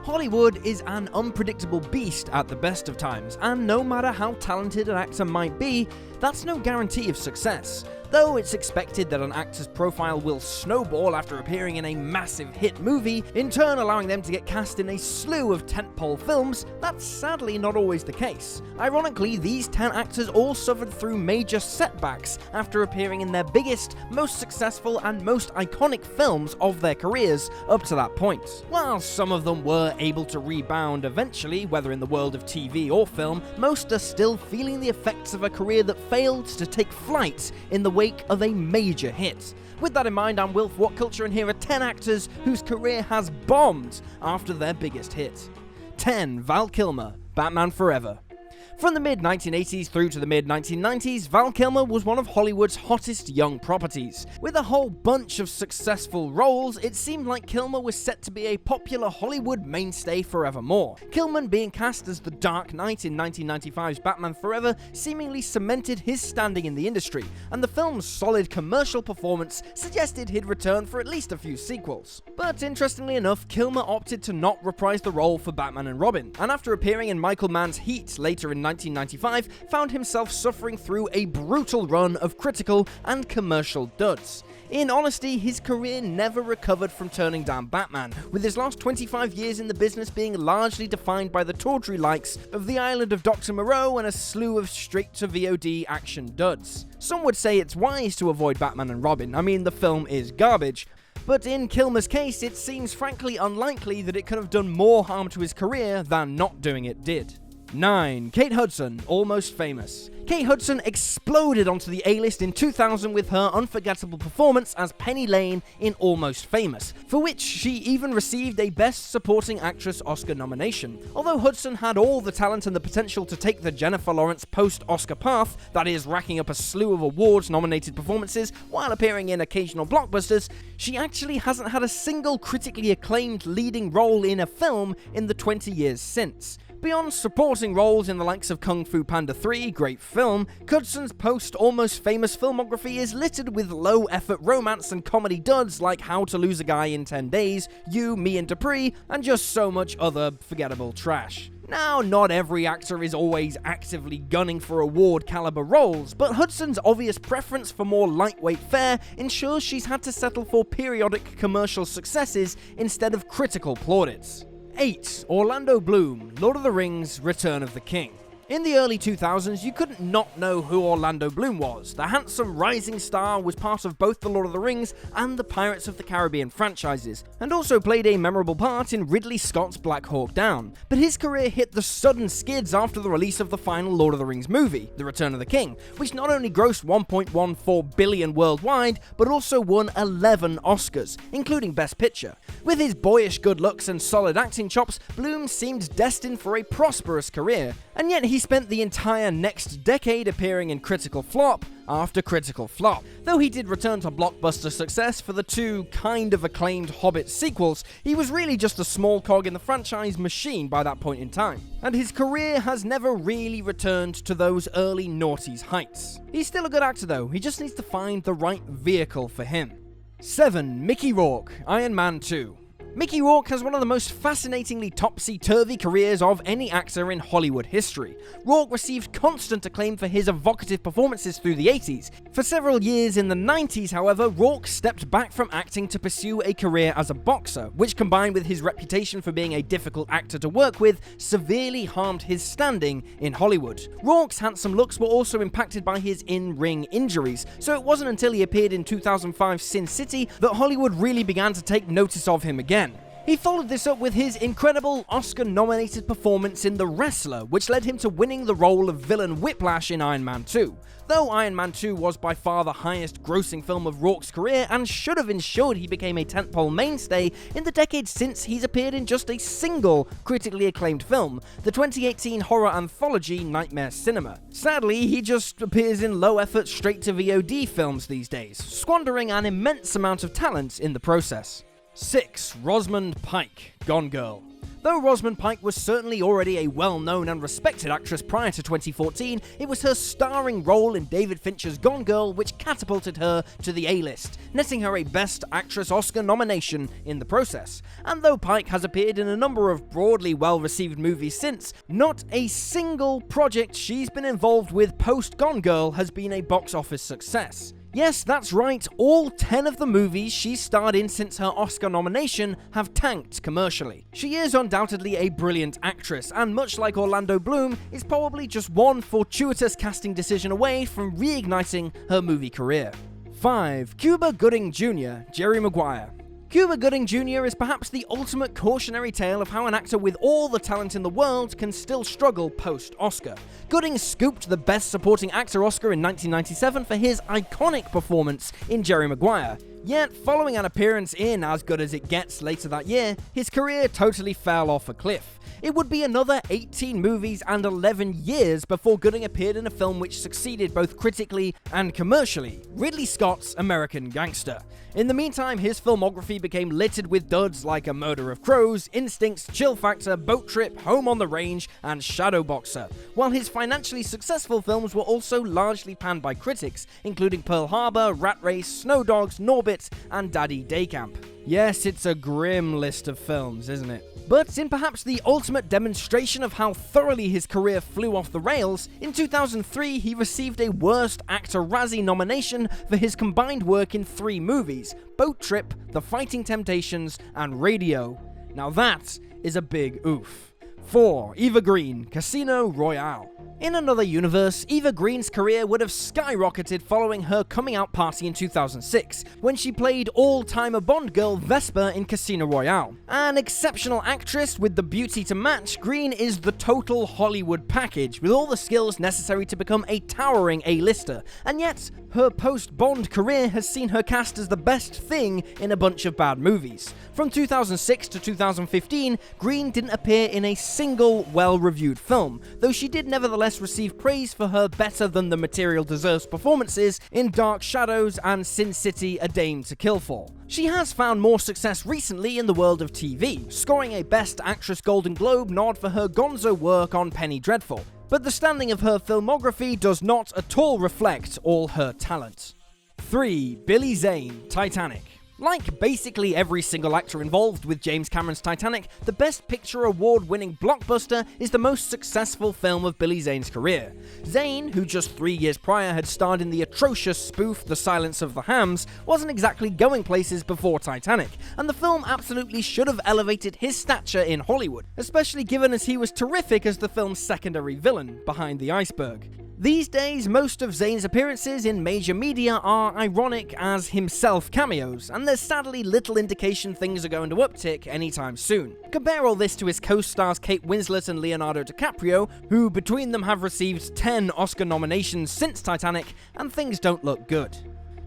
Hollywood is an unpredictable beast at the best of times, and no matter how talented an actor might be, that's no guarantee of success. Though it's expected that an actor's profile will snowball after appearing in a massive hit movie, in turn allowing them to get cast in a slew of tentpole films, that's sadly not always the case. Ironically, these 10 actors all suffered through major setbacks after appearing in their biggest, most successful, and most iconic films of their careers up to that point. While some of them were able to rebound eventually, whether in the world of TV or film, most are still feeling the effects of a career that failed to take flight in the wake of a major hit. With that in mind, I'm Wilf What Culture, and here are 10 actors whose career has bombed after their biggest hit. 10. Val Kilmer, Batman Forever. From the mid-1980s through to the mid-1990s, Val Kilmer was one of Hollywood's hottest young properties. With a whole bunch of successful roles, it seemed like Kilmer was set to be a popular Hollywood mainstay forevermore. Kilmer being cast as the Dark Knight in 1995's Batman Forever seemingly cemented his standing in the industry, and the film's solid commercial performance suggested he'd return for at least a few sequels. But interestingly enough, Kilmer opted to not reprise the role for Batman and Robin, and after appearing in Michael Mann's Heat later in 1995, found himself suffering through a brutal run of critical and commercial duds. In honesty, his career never recovered from turning down Batman, with his last 25 years in the business being largely defined by the tawdry likes of The Island of Dr. Moreau and a slew of straight-to-VOD action duds. Some would say it's wise to avoid Batman and Robin. I mean, the film is garbage. But in Kilmer's case, it seems frankly unlikely that it could have done more harm to his career than not doing it did. 9. Kate Hudson, Almost Famous. Kate Hudson exploded onto the A-list in 2000 with her unforgettable performance as Penny Lane in Almost Famous, for which she even received a Best Supporting Actress Oscar nomination. Although Hudson had all the talent and the potential to take the Jennifer Lawrence post-Oscar path, that is, racking up a slew of awards-nominated performances while appearing in occasional blockbusters, she actually hasn't had a single critically acclaimed leading role in a film in the 20 years since. Beyond supporting roles in the likes of Kung Fu Panda 3, great film, Hudson's post-Almost Famous filmography is littered with low-effort romance and comedy duds like How to Lose a Guy in 10 Days, You, Me and Dupree, and just so much other forgettable trash. Now, not every actor is always actively gunning for award-caliber roles, but Hudson's obvious preference for more lightweight fare ensures she's had to settle for periodic commercial successes instead of critical plaudits. 8. Orlando Bloom, Lord of the Rings, Return of the King. In the early 2000s, you couldn't not know who Orlando Bloom was. The handsome rising star was part of both the Lord of the Rings and the Pirates of the Caribbean franchises, and also played a memorable part in Ridley Scott's Black Hawk Down. But his career hit the sudden skids after the release of the final Lord of the Rings movie, The Return of the King, which not only grossed $1.14 billion worldwide, but also won 11 Oscars, including Best Picture. With his boyish good looks and solid acting chops, Bloom seemed destined for a prosperous career, and yet he spent the entire next decade appearing in critical flop after critical flop. Though he did return to blockbuster success for the two kind of acclaimed Hobbit sequels, he was really just a small cog in the franchise machine by that point in time. And his career has never really returned to those early noughties heights. He's still a good actor though, he just needs to find the right vehicle for him. 7. Mickey Rourke, Iron Man 2. Mickey Rourke has one of the most fascinatingly topsy-turvy careers of any actor in Hollywood history. Rourke received constant acclaim for his evocative performances through the 80s. For several years in the 90s, however, Rourke stepped back from acting to pursue a career as a boxer, which combined with his reputation for being a difficult actor to work with, severely harmed his standing in Hollywood. Rourke's handsome looks were also impacted by his in-ring injuries, so it wasn't until he appeared in 2005's Sin City that Hollywood really began to take notice of him again. He followed this up with his incredible Oscar-nominated performance in The Wrestler, which led him to winning the role of villain Whiplash in Iron Man 2. Though Iron Man 2 was by far the highest-grossing film of Rourke's career and should have ensured he became a tentpole mainstay, in the decade since he's appeared in just a single critically acclaimed film, the 2018 horror anthology Nightmare Cinema. Sadly, he just appears in low-effort straight-to-VOD films these days, squandering an immense amount of talent in the process. 6. Rosamund Pike, Gone Girl. The Though Rosamund Pike was certainly already a well-known and respected actress prior to 2014, it was her starring role in David Fincher's Gone Girl which catapulted her to the A-list, netting her a Best Actress Oscar nomination in the process. And though Pike has appeared in a number of broadly well-received movies since, not a single project she's been involved with post-Gone Girl has been a box office success. Yes, that's right, all 10 of the movies she's starred in since her Oscar nomination have tanked commercially. She is undoubtedly a brilliant actress, and much like Orlando Bloom, is probably just one fortuitous casting decision away from reigniting her movie career. 5. Cuba Gooding Jr., Jerry Maguire. Cuba Gooding Jr. is perhaps the ultimate cautionary tale of how an actor with all the talent in the world can still struggle post-Oscar. Gooding scooped the Best Supporting Actor Oscar in 1997 for his iconic performance in Jerry Maguire. Yet, following an appearance in As Good As It Gets later that year, his career totally fell off a cliff. It would be another 18 movies and 11 years before Gooding appeared in a film which succeeded both critically and commercially, Ridley Scott's American Gangster. In the meantime, his filmography became littered with duds like A Murder of Crows, Instincts, Chill Factor, Boat Trip, Home on the Range, and Shadow Boxer, while his financially successful films were also largely panned by critics, including Pearl Harbor, Rat Race, Snow Dogs, Norbit, and Daddy Day Camp. Yes, it's a grim list of films, isn't it? But in perhaps the ultimate demonstration of how thoroughly his career flew off the rails, in 2003 he received a Worst Actor Razzie nomination for his combined work in 3 movies, Boat Trip, The Fighting Temptations, and Radio. Now that is a big oof. 4. Eva Green, Casino Royale. In another universe, Eva Green's career would have skyrocketed following her coming out party in 2006, when she played all-timer Bond girl Vesper in Casino Royale. An exceptional actress with the beauty to match, Green is the total Hollywood package, with all the skills necessary to become a towering A-lister, and yet her post-Bond career has seen her cast as the best thing in a bunch of bad movies. From 2006 to 2015, Green didn't appear in a single well-reviewed film, though she did nevertheless receive praise for her better-than-the-material-deserves performances in Dark Shadows and Sin City: A Dame to Kill For. She has found more success recently in the world of TV, scoring a Best Actress Golden Globe nod for her gonzo work on Penny Dreadful. But the standing of her filmography does not at all reflect all her talent. 3. Billy Zane, Titanic. Like basically every single actor involved with James Cameron's Titanic, the Best Picture award-winning blockbuster is the most successful film of Billy Zane's career. Zane, who just 3 years prior had starred in the atrocious spoof The Silence of the Hams, wasn't exactly going places before Titanic, and the film absolutely should have elevated his stature in Hollywood, especially given as he was terrific as the film's secondary villain behind the iceberg. These days, most of Zane's appearances in major media are ironic as himself cameos, and there's sadly little indication things are going to uptick anytime soon. Compare all this to his co-stars Kate Winslet and Leonardo DiCaprio, who between them have received 10 Oscar nominations since Titanic, and things don't look good.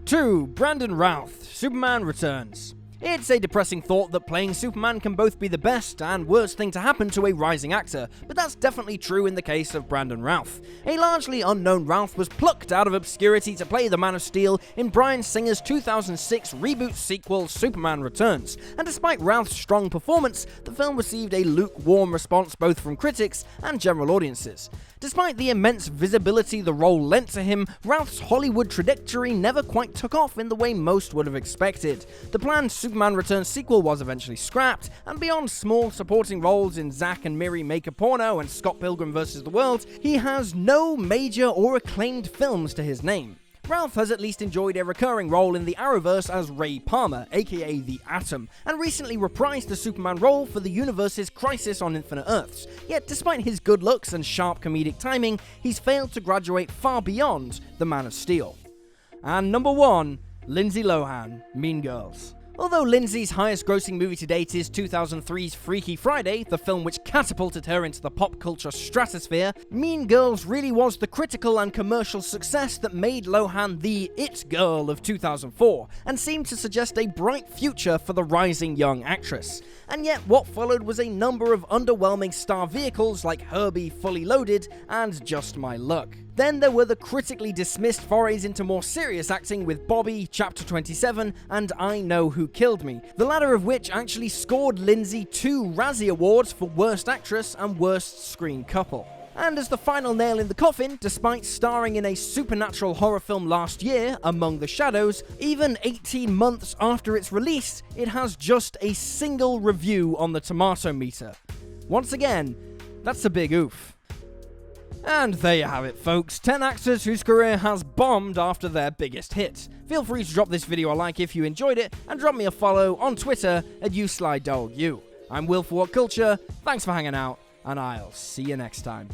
2. Brandon Routh, Superman Returns. It's a depressing thought that playing Superman can both be the best and worst thing to happen to a rising actor, but that's definitely true in the case of Brandon Routh. A largely unknown Routh was plucked out of obscurity to play the Man of Steel in Bryan Singer's 2006 reboot sequel Superman Returns, and despite Routh's strong performance, the film received a lukewarm response both from critics and general audiences. Despite the immense visibility the role lent to him, Routh's Hollywood trajectory never quite took off in the way most would have expected. The planned Superman Returns sequel was eventually scrapped, and beyond small supporting roles in Zack and Miri Make a Porno and Scott Pilgrim vs. the World, he has no major or acclaimed films to his name. Routh has at least enjoyed a recurring role in the Arrowverse as Ray Palmer, aka The Atom, and recently reprised the Superman role for the universe's Crisis on Infinite Earths. Yet despite his good looks and sharp comedic timing, he's failed to graduate far beyond the Man of Steel. And number 1, Lindsay Lohan, Mean Girls. Although Lindsay's highest grossing movie to date is 2003's Freaky Friday, the film which catapulted her into the pop culture stratosphere, Mean Girls really was the critical and commercial success that made Lohan the it girl of 2004, and seemed to suggest a bright future for the rising young actress. And yet what followed was a number of underwhelming star vehicles like Herbie Fully Loaded and Just My Luck. Then there were the critically dismissed forays into more serious acting with Bobby, Chapter 27, and I Know Who Killed Me, the latter of which actually scored Lindsay 2 Razzie Awards for Worst Actress and Worst Screen Couple. And as the final nail in the coffin, despite starring in a supernatural horror film last year, Among the Shadows, even 18 months after its release, it has just a single review on the tomato meter. Once again, that's a big oof. And there you have it, folks. 10 actors whose career has bombed after their biggest hit. Feel free to drop this video a like if you enjoyed it, and drop me a follow on Twitter at YouSlyDogU. I'm Will for What Culture, thanks for hanging out, and I'll see you next time.